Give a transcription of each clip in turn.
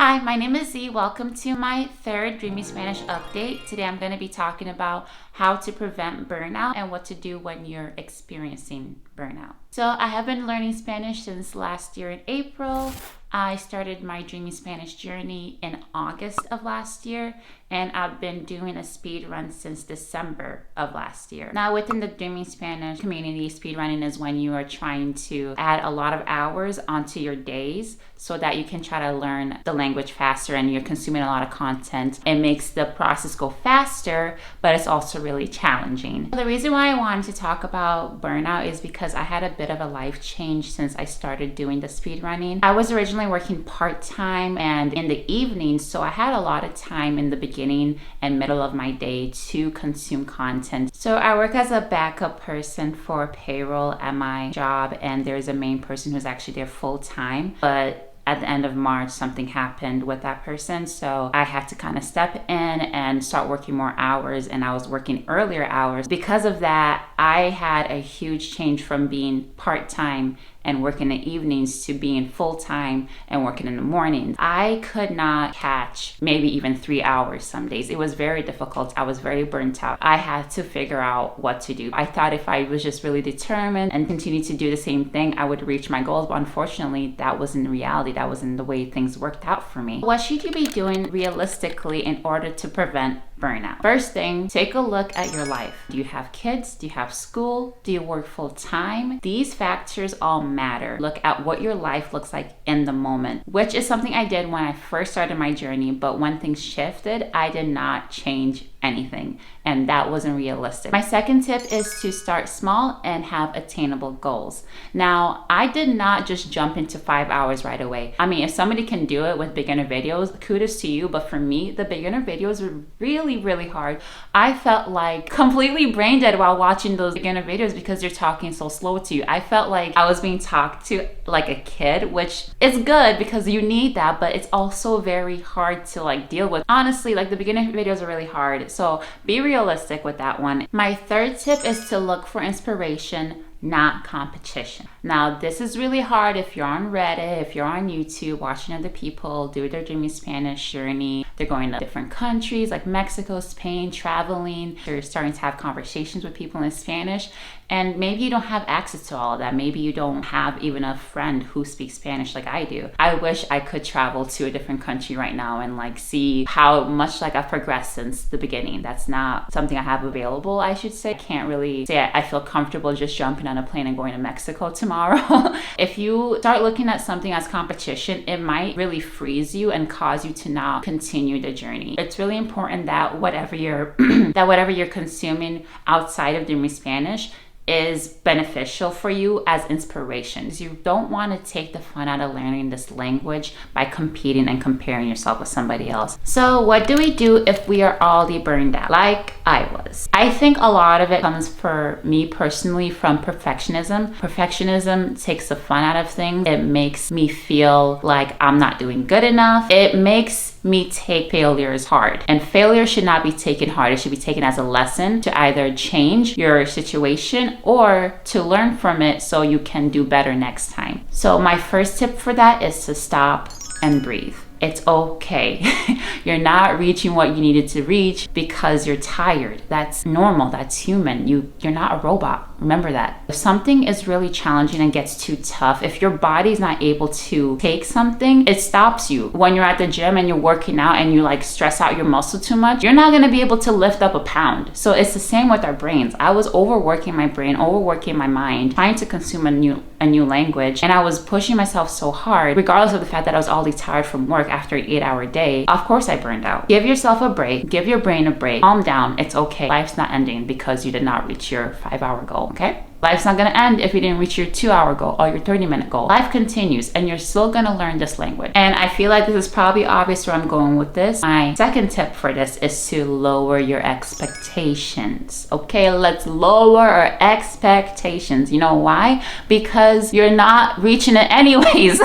Hi, my name is Z. Welcome to my third Dreamy Spanish update. Today I'm going to be talking about how to prevent burnout and what to do when you're experiencing burnout. So I have been learning Spanish since last year in April. I started my Dreamy Spanish journey in August of last year, and I've been doing a speed run since December of last year. Now, within the Dreamy Spanish community, speed running is when you are trying to add a lot of hours onto your days so that you can try to learn the language faster and you're consuming a lot of content. It makes the process go faster, but it's also really challenging. The reason why I wanted to talk about burnout is because I had a bit of a life change since I started doing the speed running. I was originally working part-time and in the evenings, so I had a lot of time in the beginning and middle of my day to consume content. So I work as a backup person for payroll at my job, and there's a main person who's actually there full-time, but at the end of March, something happened with that person. So I had to kind of step in and start working more hours, and I was working earlier hours. Because of that, I had a huge change from being part-time and working in the evenings to being full-time and working in the mornings. I could not catch maybe even 3 hours some days. It was very difficult. I was very burnt out. I had to figure out what to do. I thought if I was just really determined and continued to do the same thing, I would reach my goals. But unfortunately, that wasn't reality. That wasn't the way things worked out for me. What should you be doing realistically in order to prevent burnout? First thing, take a look at your life. Do you have kids? Do you have school? Do you work full time? These factors all matter. Look at what your life looks like in the moment, which is something I did when I first started my journey. But when things shifted, I did not change anything, and that wasn't realistic. My second tip is to start small and have attainable goals. Now, I did not just jump into 5 hours right away. I mean, if somebody can do it with beginner videos, kudos to you, but for me, the beginner videos were really hard. I felt like completely brain dead while watching those beginner videos because they're talking so slow to you. I felt like I was being talked to like a kid, which is good because you need that, but it's also very hard to deal with. Honestly, the beginner videos are really hard. So be realistic with that one. My third tip is to look for inspiration, not competition. Now, this is really hard if you're on Reddit, if you're on YouTube, watching other people do their Dreamy Spanish journey. They're going to different countries like Mexico, Spain, traveling. They're starting to have conversations with people in Spanish. And maybe you don't have access to all of that. Maybe you don't have even a friend who speaks Spanish like I do. I wish I could travel to a different country right now and see how much I've progressed since the beginning. That's not something I have available, I should say. I can't really say I feel comfortable just jumping on a plane and going to Mexico tomorrow. If you start looking at something as competition, it might really freeze you and cause you to not continue the journey. It's really important that whatever you're consuming outside of Dreamy Spanish is beneficial for you as inspirations. You don't want to take the fun out of learning this language by competing and comparing yourself with somebody else. So what do we do if we are already burned out, like I was? I think a lot of it comes for me personally from perfectionism. Perfectionism takes the fun out of things. It makes me feel like I'm not doing good enough. It makes me take failures hard, and failure should not be taken hard. It should be taken as a lesson to either change your situation or to learn from it so you can do better next time. So my first tip for that is to stop and breathe. It's okay. You're not reaching what you needed to reach because you're tired. That's normal. That's human. You're not a robot. Remember that. If something is really challenging and gets too tough, if your body's not able to take something, it stops you. When you're at the gym and you're working out and you stress out your muscle too much, you're not going to be able to lift up a pound. So it's the same with our brains. I was overworking my brain, overworking my mind, trying to consume a new language, and I was pushing myself so hard, regardless of the fact that I was already tired from work after an 8-hour day. Of course I burned out. Give yourself a break. Give your brain a break. Calm down. It's okay. Life's not ending because you did not reach your 5-hour goal, okay? Life's not going to end if you didn't reach your 2-hour goal or your 30-minute goal. Life continues, and you're still going to learn this language. And I feel like this is probably obvious where I'm going with this. My second tip for this is to lower your expectations. Okay, let's lower our expectations. You know why? Because you're not reaching it anyways.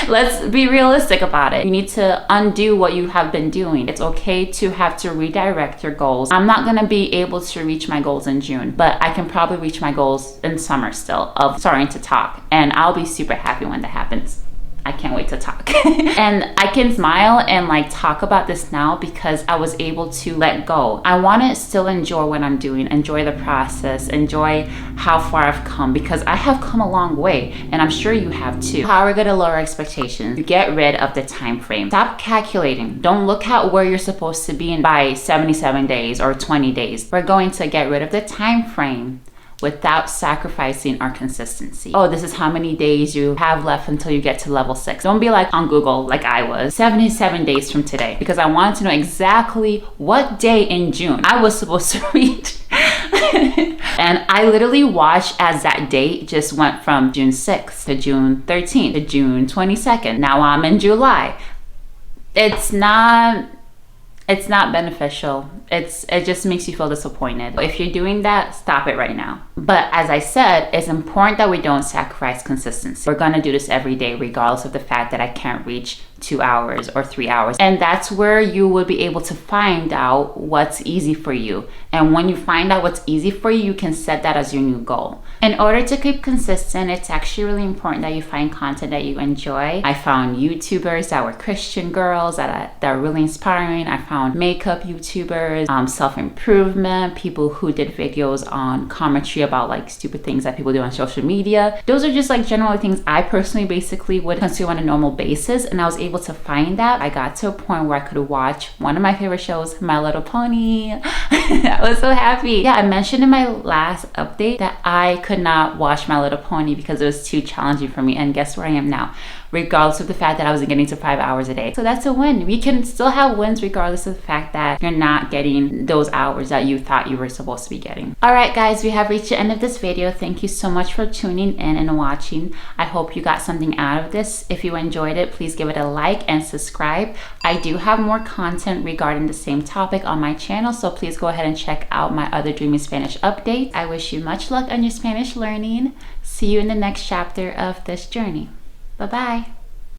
Let's be realistic about it. You need to undo what you have been doing. It's okay to have to redirect your goals. I'm not going to be able to reach my goals in June, but I can probably reach my goals in summer still of starting to talk, and I'll be super happy when that happens. I can't wait to talk. And I can smile and like talk about this now because I was able to let go. I want to still enjoy what I'm doing, enjoy the process, enjoy how far I've come, because I have come a long way and I'm sure you have too. How are we going to lower expectations? You get rid of the time frame. Stop calculating. Don't look at where you're supposed to be in by 77 days or 20 days. We're going to get rid of the time frame without sacrificing our consistency. Oh, this is how many days you have left until you get to level 6. Don't be like on Google like I was, 77 days from today, because I wanted to know exactly what day in June I was supposed to reach. And I literally watched as that date just went from June 6th to June 13th to June 22nd. Now I'm in July. It's not beneficial. It just makes you feel disappointed. If you're doing that, stop it right now. But as I said, it's important that we don't sacrifice consistency. We're gonna do this every day, regardless of the fact that I can't reach 2 hours or 3 hours. And that's where you will be able to find out what's easy for you. And when you find out what's easy for you, you can set that as your new goal. In order to keep consistent, it's actually really important that you find content that you enjoy. I found YouTubers that were Christian girls that are really inspiring. I found makeup YouTubers, self-improvement, people who did videos on commentary about like stupid things that people do on social media. Those are just like general things I personally basically would consume on a normal basis, and I was able to find that. I got to a point where I could watch one of my favorite shows, My Little Pony. I was so happy. Yeah, I mentioned in my last update that I could not watch My Little Pony because it was too challenging for me, and guess where I am now, regardless of the fact that I wasn't getting to 5 hours a day. So that's a win. We can still have wins regardless of the fact that you're not getting those hours that you thought you were supposed to be getting. All right, guys, we have reached the end of this video. Thank you so much for tuning in and watching. I hope you got something out of this. If you enjoyed it, please give it a like and subscribe. I do have more content regarding the same topic on my channel, so please go ahead and check out my other Dreamy Spanish updates. I wish you much luck on your Spanish learning. See you in the next chapter of this journey. Bye-bye.